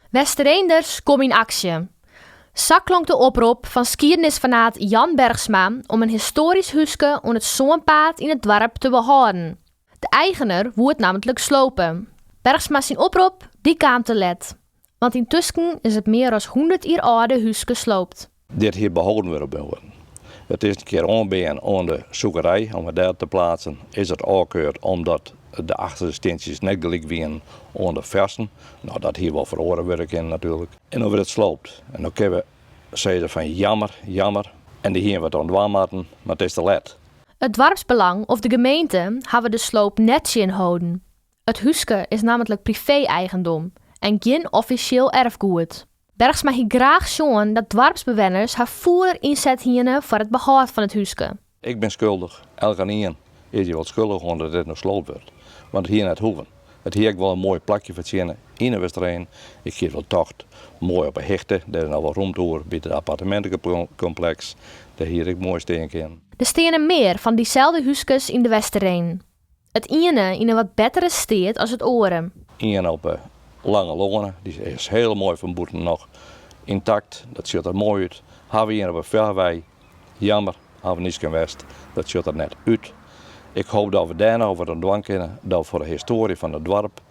Westereenders kom in actie. Zo klonk de oproep van skiernisfanaat Jan Bergsma om een historisch huske aan het Zoonpaad in het dorp te behouden. De eigenaar woe het namelijk slopen. Bergsma zijn oproep, die kwam te let. Want intussen is het meer dan 100 jaar oude huske sloopt. Dit hier behouden we op. Het is een keer onbeen aan de zoekerij om het daar te plaatsen. Is het afgekeurd omdat de achterste steentjes net gelijk wienen aan de versen. Nou, dat hier wel verhoren werk in natuurlijk. En over het sloopt. En dan kunnen we zeggen van jammer. En die hier wat aan het waarmaken, maar het is te laat. Het dorpsbelang of de gemeente hebben de sloop netjes inhouden. Het huske is namelijk privé-eigendom en geen officieel erfgoed. Bergsma heeft graag zien dat dorpsbewoners haar voller inzet hielden voor het behoud van het huske. Ik ben schuldig. Elke een is hier wel schuldig omdat dit nog sloopt wordt. Want hier net hoeven. Het hier wel een mooi plakje voor het zien in de Westereen. Ik geef wel tocht mooi op een hechte. Daar is nog wel ruimte door bij het appartementencomplex. Daar hier ik mooi steen in. Er staan meer van diezelfde huskes in de Westereen. Het ene in een wat betere staat als het oren. Eén op Lange Lonen, die is heel mooi van boeten nog intact. Dat ziet er mooi uit. Hebben we hier op een Verwij, jammer, hebben we niet geweest. Dat ziet er net uit. Ik hoop dat we daar nou wat aan doen kunnen, dat we voor de historie van het dorp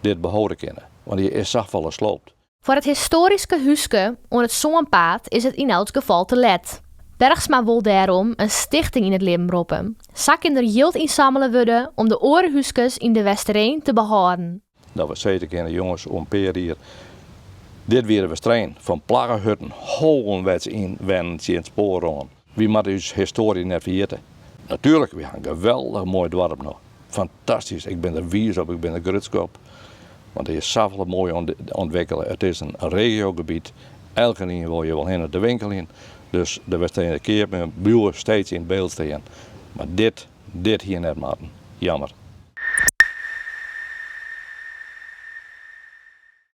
dit behouden kunnen. Want die is zachtvallen sloopt. Voor het historische huske aan het Zoonpaad is het in elk geval te let. Bergsma wil daarom een stichting in het leven roepen. Zak in er geld inzamelen worden om de orenhuskes in de Westereen te behouden. Dat we zeker kunnen, jongens, om peer hier. Dit weer we strain van plaggenhutten, holenwets in wennen in het spoor. Wie moet dus historie net vergeten? Natuurlijk, we hebben een geweldig mooi dorp nog. Fantastisch, ik ben er wies op, ik ben er grutskop. Want het is zoveel mooi ontwikkelen. Het is een regiogebied. Elke keer wil je wel heen de winkel in. Dus de Westereense keer met buren steeds in beeld staan. Maar dit hier net maken. Jammer.